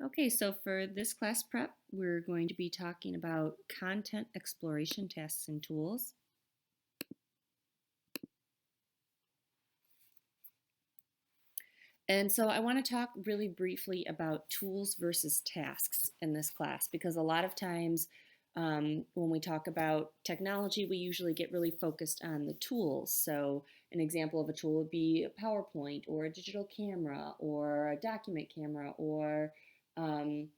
Okay, so for this class prep, we're going to be talking about content exploration tasks and tools. And so I want to talk really briefly about tools versus tasks in this class because a lot of times when we talk about technology, we usually get really focused on the tools. So an example of a tool would be a PowerPoint or a digital camera or a document camera or um,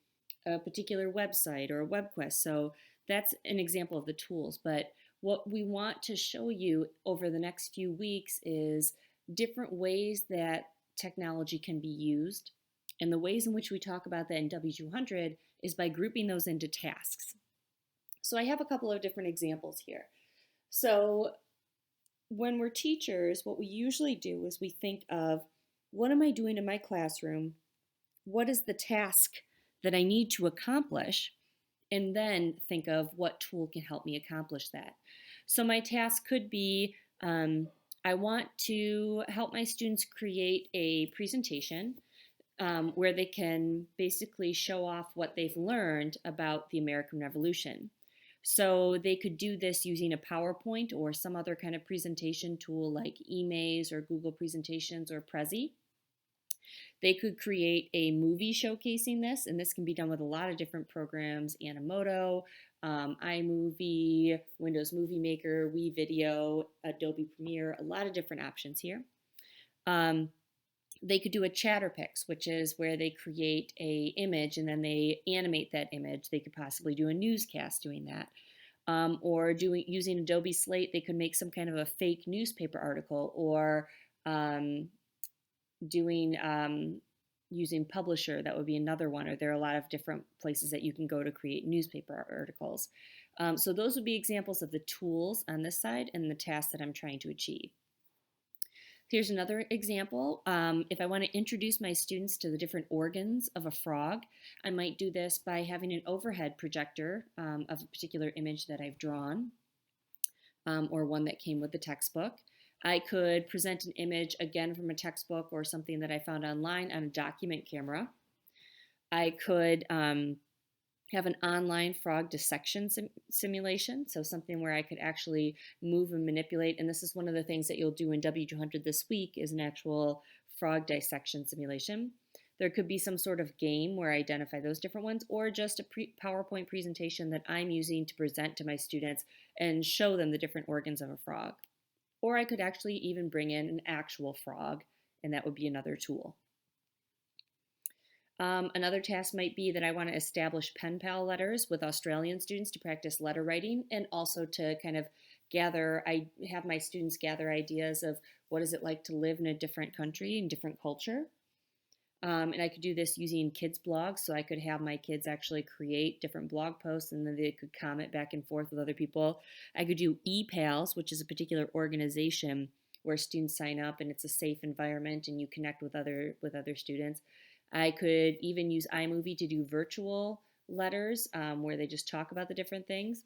a particular website or a web quest. So that's an example of the tools. But what we want to show you over the next few weeks is different ways that technology can be used. And the ways in which we talk about that in W200 is by grouping those into tasks. So I have a couple of different examples here. So when we're teachers, what we usually do is we think of what am I doing in my classroom? What is the task that I need to accomplish? And then think of what tool can help me accomplish that. So my task could be I want to help my students create a presentation where they can basically show off what they've learned about the American Revolution. So they could do this using a PowerPoint or some other kind of presentation tool like eMaze or Google Presentations or Prezi. They could create a movie showcasing this, and this can be done with a lot of different programs, Animoto, iMovie, Windows Movie Maker, WeVideo, Adobe Premiere, a lot of different options here. They could do a Chatterpix, which is where they create a image and then they animate that image. They could possibly do a newscast doing that. Or using Adobe Slate, they could make some kind of a fake newspaper article or doing using Publisher, that would be another one, or there are a lot of different places that you can go to create newspaper articles. So those would be examples of the tools on this side and the tasks that I'm trying to achieve. Here's another example. If I want to introduce my students to the different organs of a frog, I might do this by having an overhead projector of a particular image that I've drawn or one that came with the textbook. I could present an image again from a textbook or something that I found online on a document camera. I could have an online frog dissection simulation, so something where I could actually move and manipulate. And this is one of the things that you'll do in W200 this week is an actual frog dissection simulation. There could be some sort of game where I identify those different ones, or just a PowerPoint presentation that I'm using to present to my students and show them the different organs of a frog. Or I could actually even bring in an actual frog, and that would be another tool. Another task might be that I want to establish pen pal letters with Australian students to practice letter writing and also to kind of have my students gather ideas of what is it like to live in a different country and different culture. And I could do this using kids' blogs, so I could have my kids actually create different blog posts and then they could comment back and forth with other people. I could do ePals, which is a particular organization where students sign up and it's a safe environment and you connect with other students. I could even use iMovie to do virtual letters where they just talk about the different things.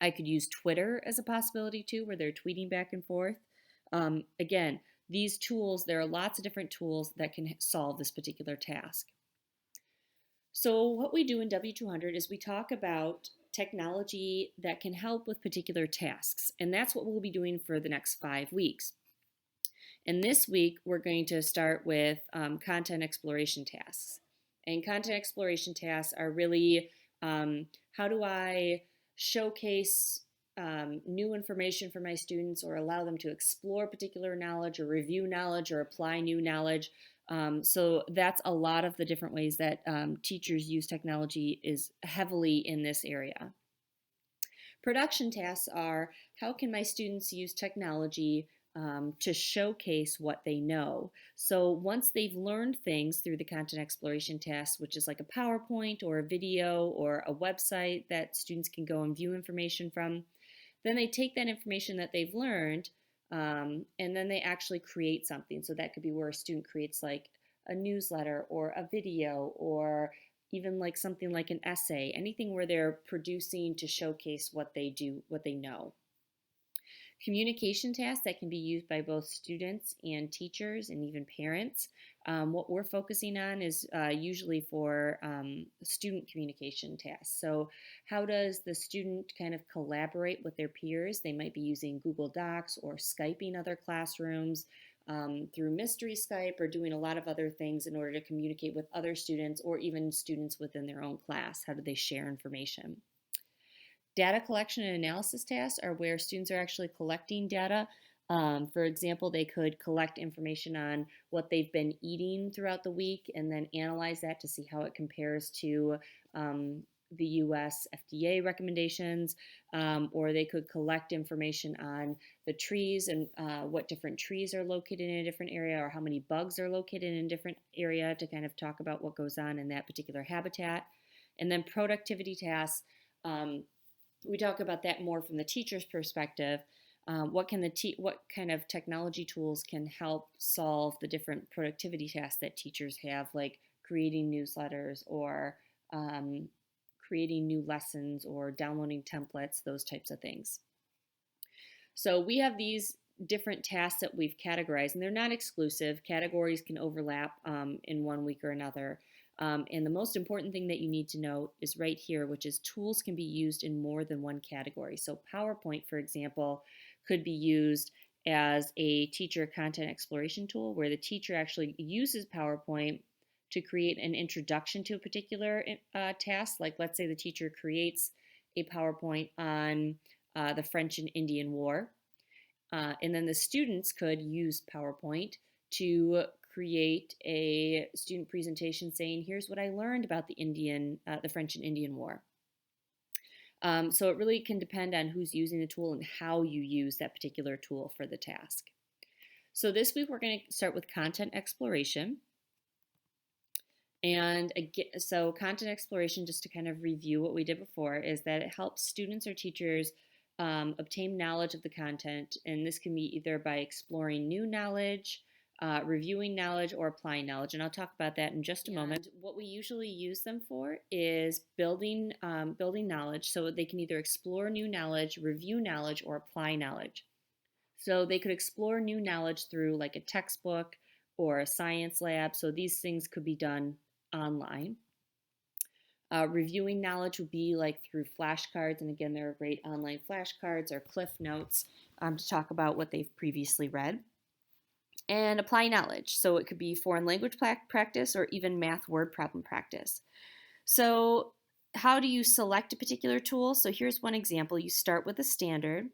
I could use Twitter as a possibility too, where they're tweeting back and forth. Again, these tools, there are lots of different tools that can solve this particular task. So what we do in W200 is we talk about technology that can help with particular tasks, and that's what we'll be doing for the next 5 weeks. And this week, we're going to start with content exploration tasks. And content exploration tasks are really how do I showcase new information for my students or allow them to explore particular knowledge or review knowledge or apply new knowledge. So that's a lot of the different ways that teachers use technology is heavily in this area. Production tasks are how can my students use technology to showcase what they know. So once they've learned things through the content exploration test, which is like a PowerPoint or a video or a website that students can go and view information from, then they take that information that they've learned and then they actually create something. So that could be where a student creates like a newsletter or a video or even like something like an essay, anything where they're producing to showcase what they do, what they know. Communication tasks that can be used by both students and teachers and even parents What we're focusing on is usually for student communication tasks. So, how does the student kind of collaborate with their peers? They might be using Google Docs or Skyping other classrooms through Mystery Skype or doing a lot of other things in order to communicate with other students or even students within their own class. How do they share information? Data collection and analysis tasks are where students are actually collecting data. For example, they could collect information on what they've been eating throughout the week and then analyze that to see how it compares to the US FDA recommendations, or they could collect information on the trees and what different trees are located in a different area or how many bugs are located in a different area to kind of talk about what goes on in that particular habitat. And then productivity tasks. We talk about that more from the teacher's perspective. What kind of technology tools can help solve the different productivity tasks that teachers have, like creating newsletters or creating new lessons or downloading templates, those types of things. So we have these different tasks that we've categorized, and they're not exclusive. Categories can overlap in one week or another. And the most important thing that you need to know is right here, which is tools can be used in more than one category. So PowerPoint, for example, could be used as a teacher content exploration tool where the teacher actually uses PowerPoint to create an introduction to a particular task. Like let's say the teacher creates a PowerPoint on the French and Indian War. And then the students could use PowerPoint to create a student presentation saying, here's what I learned about the French and Indian War. So it really can depend on who's using the tool and how you use that particular tool for the task. So this week we're going to start with content exploration. And again, so content exploration, just to kind of review what we did before, is that it helps students or teachers obtain knowledge of the content. And this can be either by exploring new knowledge, reviewing knowledge, or applying knowledge. And I'll talk about that in just a moment. What we usually use them for is building knowledge. So they can either explore new knowledge, review knowledge, or apply knowledge. So they could explore new knowledge through like a textbook or a science lab. So these things could be done online. Reviewing knowledge would be like through flashcards, and again, there are great online flashcards or Cliff Notes to talk about what they've previously read. And apply knowledge, so it could be foreign language practice or even math word problem practice. So how do you select a particular tool? So here's one example. You start with a standard.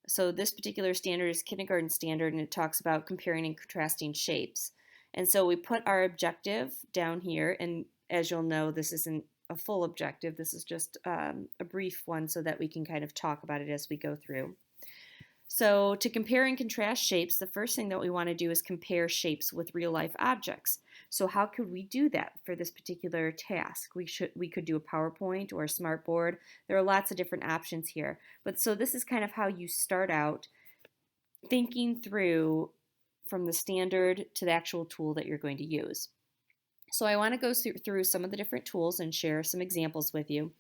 So this particular standard is kindergarten standard, and it talks about comparing and contrasting shapes. And so we put our objective down here, and as you'll know, this isn't a full objective. This is just a brief one so that we can kind of talk about it as we go through. So to compare and contrast shapes, the first thing that we want to do is compare shapes with real life objects. So how could we do that for this particular task? We could do a PowerPoint or a smartboard. There are lots of different options here. But so this is kind of how you start out thinking through from the standard to the actual tool that you're going to use. So I want to go through some of the different tools and share some examples with you,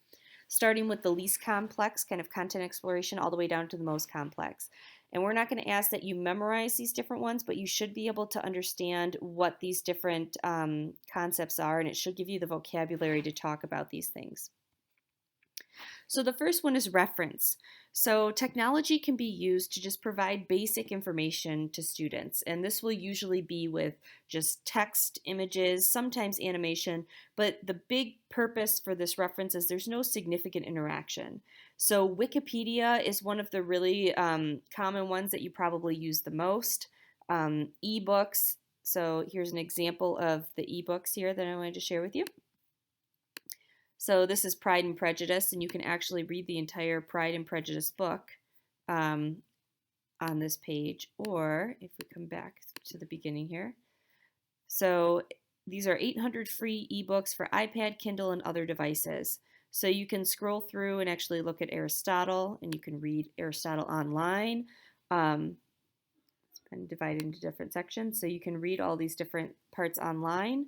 starting with the least complex kind of content exploration all the way down to the most complex. And we're not going to ask that you memorize these different ones, but you should be able to understand what these different concepts are, and it should give you the vocabulary to talk about these things. So the first one is reference. So technology can be used to just provide basic information to students, and this will usually be with just text, images, sometimes animation, but the big purpose for this reference is there's no significant interaction. So Wikipedia is one of the really common ones that you probably use the most. Ebooks, so here's an example of the ebooks here that I wanted to share with you. So this is Pride and Prejudice, and you can actually read the entire Pride and Prejudice book on this page, or if we come back to the beginning here. So these are 800 free ebooks for iPad, Kindle, and other devices. So you can scroll through and actually look at Aristotle, and you can read Aristotle online. It's been divided into different sections, so you can read all these different parts online.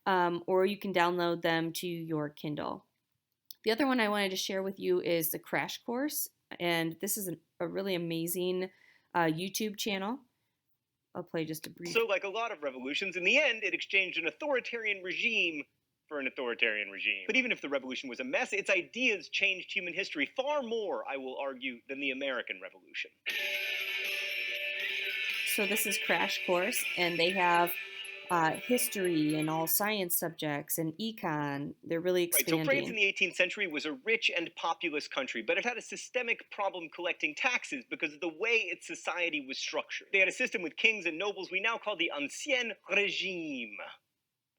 Or you can download them to your Kindle. The other one I wanted to share with you is the Crash Course, and this is a really amazing YouTube channel. I'll play just a brief. So, like a lot of revolutions, in the end, it exchanged an authoritarian regime for an authoritarian regime. But even if the revolution was a mess, its ideas changed human history far more, I will argue, than the American Revolution. So this is Crash Course, and they have history and all science subjects and econ. They're really Right, so France expanding. in the 18th century was a rich and populous country, but it had a systemic problem collecting taxes because of the way its society was structured. They had a system with kings and nobles we now call the Ancien Régime.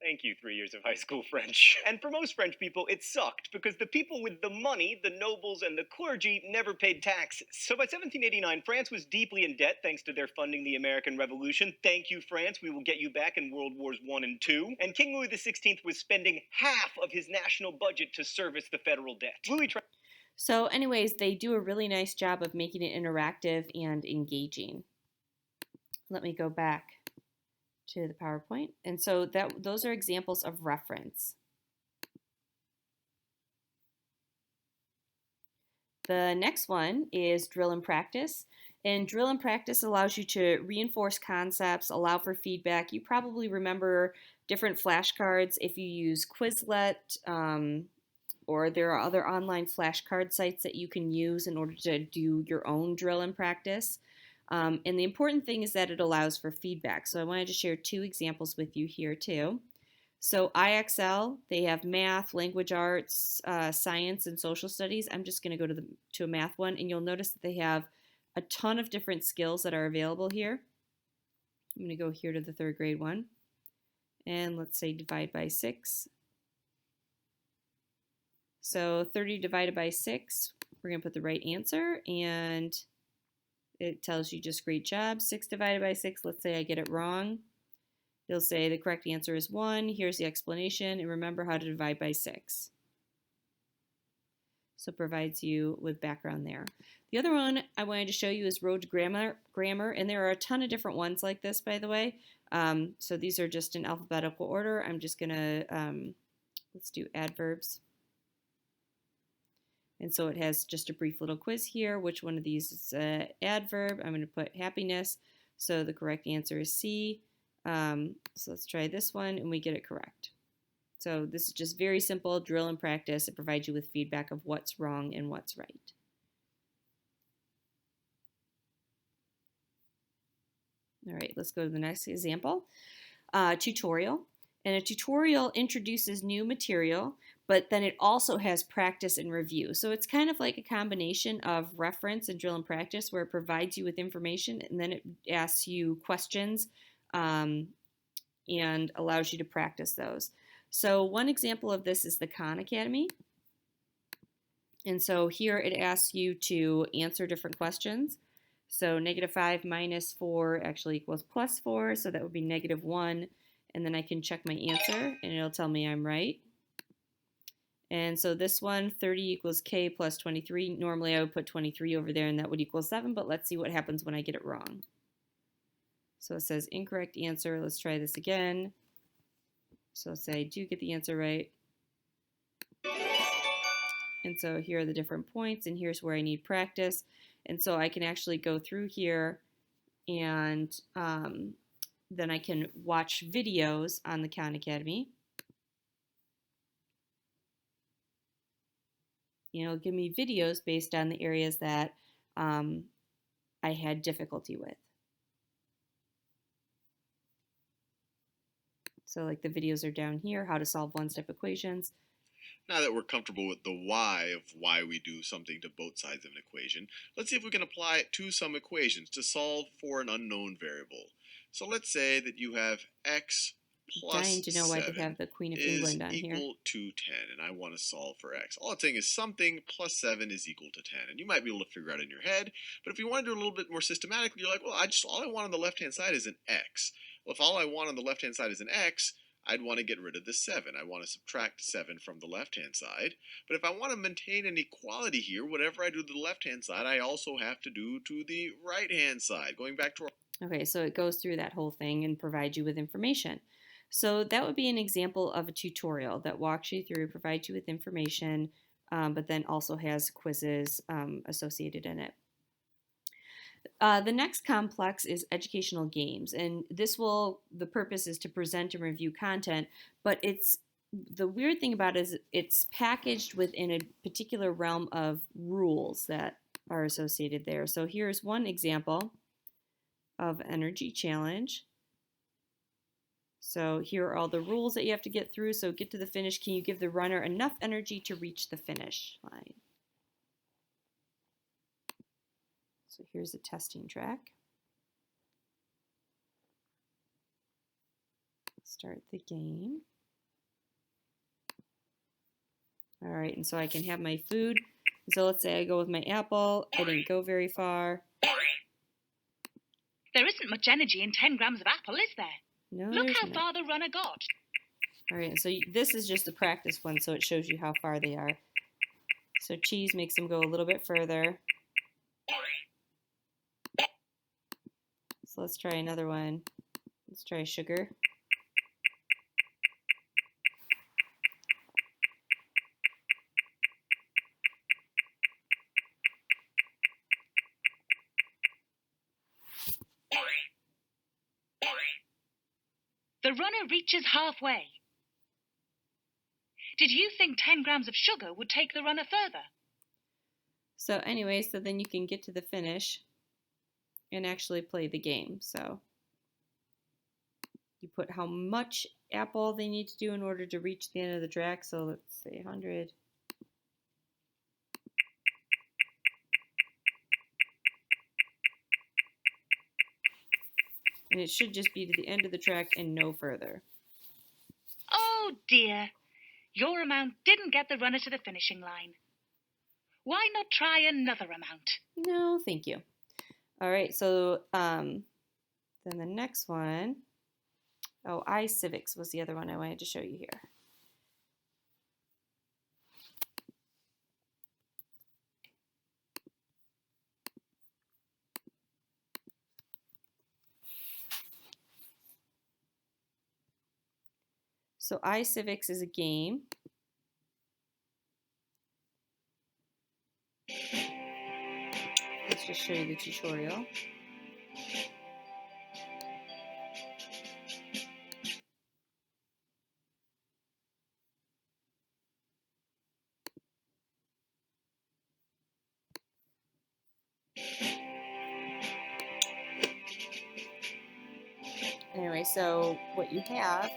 Thank you, 3 years of high school French. And for most French people, it sucked because the people with the money, the nobles and the clergy, never paid taxes. So by 1789, France was deeply in debt thanks to their funding the American Revolution. Thank you, France. We will get you back in World Wars I and II. And King Louis XVI was spending half of his national budget to service the federal debt. So anyways, they do a really nice job of making it interactive and engaging. Let me go back to the PowerPoint. And so those are examples of reference. The next one is drill and practice. And drill and practice allows you to reinforce concepts, allow for feedback. You probably remember different flashcards if you use Quizlet, or there are other online flashcard sites that you can use in order to do your own drill and practice. And the important thing is that it allows for feedback. So I wanted to share 2 examples with you here too. So IXL, they have math, language arts, science, and social studies. I'm just going to go to a math one, and you'll notice that they have a ton of different skills that are available here. I'm going to go here to the 3rd grade one, and let's say divide by 6. So 30 divided by 6, we're going to put the right answer, and it tells you just great job. 6 divided by 6, let's say I get it wrong. It'll say the correct answer is 1. Here's the explanation, and remember how to divide by 6. So it provides you with background there. The other one I wanted to show you is road grammar, and there are a ton of different ones like this, by the way. So these are just in alphabetical order. I'm just going to, let's do adverbs. And so it has just a brief little quiz here. Which one of these is an adverb? I'm going to put happiness. So the correct answer is C. So let's try this one, and we get it correct. So this is just very simple drill and practice. It provides you with feedback of what's wrong and what's right. All right, let's go to the next example. Tutorial. And a tutorial introduces new material, but then it also has practice and review. So it's kind of like a combination of reference and drill and practice, where it provides you with information and then it asks you questions and allows you to practice those. So one example of this is the Khan Academy. And so here it asks you to answer different questions. So -5 minus 4 actually equals +4, so that would be -1. And then I can check my answer, and it'll tell me I'm right. And so this one, 30 equals k plus 23. Normally I would put 23 over there, and that would equal 7, but let's see what happens when I get it wrong. So it says incorrect answer. Let's try this again. So let's say I do get the answer right. And so here are the different points, and here's where I need practice. And so I can actually go through here, and then I can watch videos on the Khan Academy. It'll give me videos based on the areas that I had difficulty with. So like the videos are down here, how to solve one-step equations. Now that we're comfortable with the why of why we do something to both sides of an equation, let's see if we can apply it to some equations to solve for an unknown variable. So let's say that you have x plus dying to know why 7 they have the Queen of is England on equal here. to 10, and I want to solve for x. All it's saying is something plus 7 is equal to 10, and you might be able to figure out in your head, but if you want to do it a little bit more systematically, you're like, well, all I want on the left-hand side is an x. Well, if all I want on the left-hand side is an x, I'd want to get rid of the 7. I want to subtract 7 from the left-hand side. But if I want to maintain an equality here, whatever I do to the left-hand side, I also have to do to the right-hand side. Going back to our... Okay, so it goes through that whole thing and provides you with information. So that would be an example of a tutorial that walks you through, provides you with information, but then also has quizzes associated in it. The next complex is educational games, and the purpose is to present and review content, but the weird thing about it is it's packaged within a particular realm of rules that are associated there. So here's one example of energy challenge. So here are all the rules that you have to get through. So get to the finish. Can you give the runner enough energy to reach the finish line? So here's a testing track. Start the game. All right, and so I can have my food. So let's say I go with my apple. I didn't go very far. There isn't much energy in 10 grams of apple, is there? No, Look there's how not. far the runner got. All right, so this is just a practice one, so it shows you how far they are. So cheese makes them go a little bit further. So let's try another one. Let's try sugar. The runner reaches halfway. Did you think 10 grams of sugar would take the runner further? So anyway, so then you can get to the finish and actually play the game. So you put how much apple they need to do in order to reach the end of the track. So let's say 100. And it should just be to the end of the track and no further. Oh dear, your amount didn't get the runner to the finishing line. Why not try another amount? No, thank you. All right, so then the next one, oh, iCivics was the other one I wanted to show you here. So iCivics is a game. Let's just show you the tutorial. Anyway, so what you have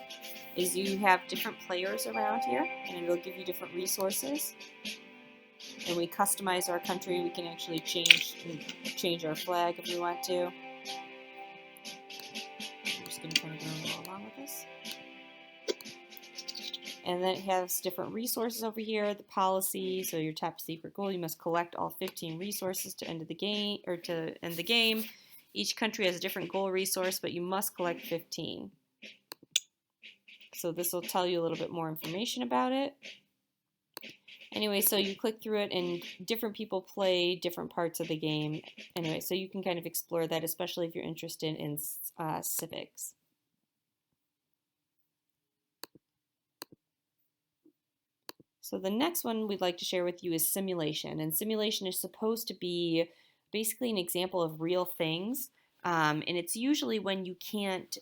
is you have different players around here, and it'll give you different resources. And we customize our country. We can actually change our flag if we want to. I'm just going to kind of go along with this. And then it has different resources over here. The policy, so your top secret goal, you must collect all 15 resources to end the game, or to end the game. Each country has a different goal resource, but you must collect 15. So this will tell you a little bit more information about it. Anyway, so you click through it and different people play different parts of the game. Anyway, so you can kind of explore that, especially if you're interested in civics. So the next one we'd like to share with you is simulation. And simulation is supposed to be basically an example of real things. And it's usually when you can't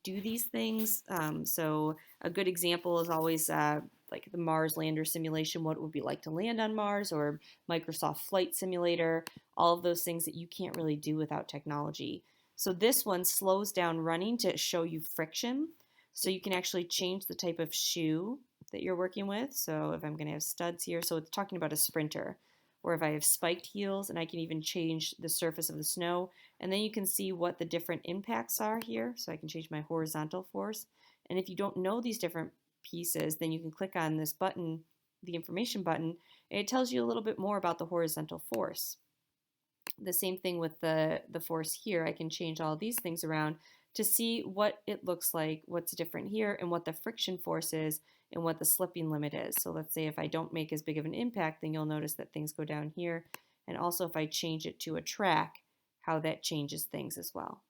do these things. So a good example is always like the Mars lander simulation, what it would be like to land on Mars, or Microsoft Flight Simulator, all of those things that you can't really do without technology. So this one slows down running to show you friction. So you can actually change the type of shoe that you're working with. So if I'm going to have studs here, so it's talking about a sprinter. Or if I have spiked heels, and I can even change the surface of the snow. And then you can see what the different impacts are here. So I can change my horizontal force. And if you don't know these different pieces, then you can click on this button, the information button, and it tells you a little bit more about the horizontal force. The same thing with the force here. I can change all these things around to see what it looks like, what's different here, and what the friction force is, and what the slipping limit is. So let's say if I don't make as big of an impact, then you'll notice that things go down here. And also if I change it to a track, how that changes things as well.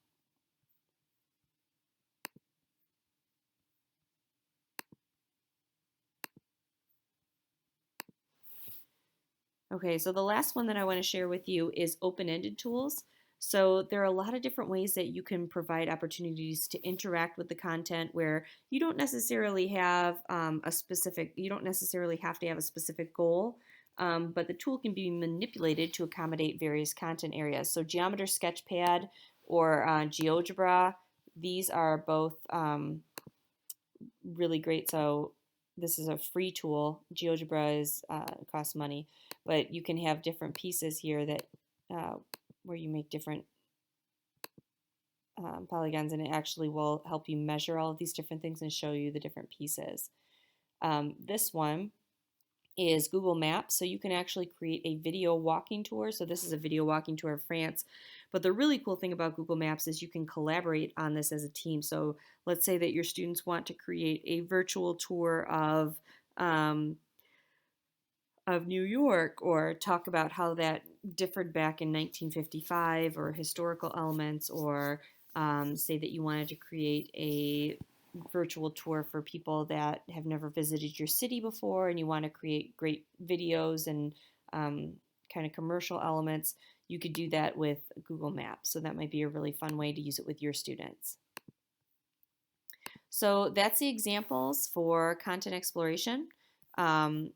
Okay, so the last one that I want to share with you is open-ended tools. So there are a lot of different ways that you can provide opportunities to interact with the content where you don't necessarily have you don't necessarily have to have a specific goal, but the tool can be manipulated to accommodate various content areas. So Geometer Sketchpad or GeoGebra, these are both really great. So this is a free tool. GeoGebra is costs money, but you can have different pieces here that where you make different polygons, and it actually will help you measure all of these different things and show you the different pieces. This one is Google Maps, so you can actually create a video walking tour. So this is a video walking tour of France. But the really cool thing about Google Maps is you can collaborate on this as a team. So let's say that your students want to create a virtual tour of New York, or talk about how that differed back in 1955, or historical elements, or say that you wanted to create a virtual tour for people that have never visited your city before and you want to create great videos and kind of commercial elements. You could do that with Google Maps. So that might be a really fun way to use it with your students. So that's the examples for content exploration. And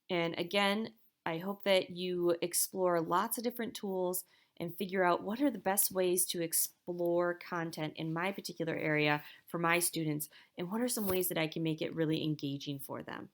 again, I hope that you explore lots of different tools and figure out what are the best ways to explore content in my particular area for my students, and what are some ways that I can make it really engaging for them.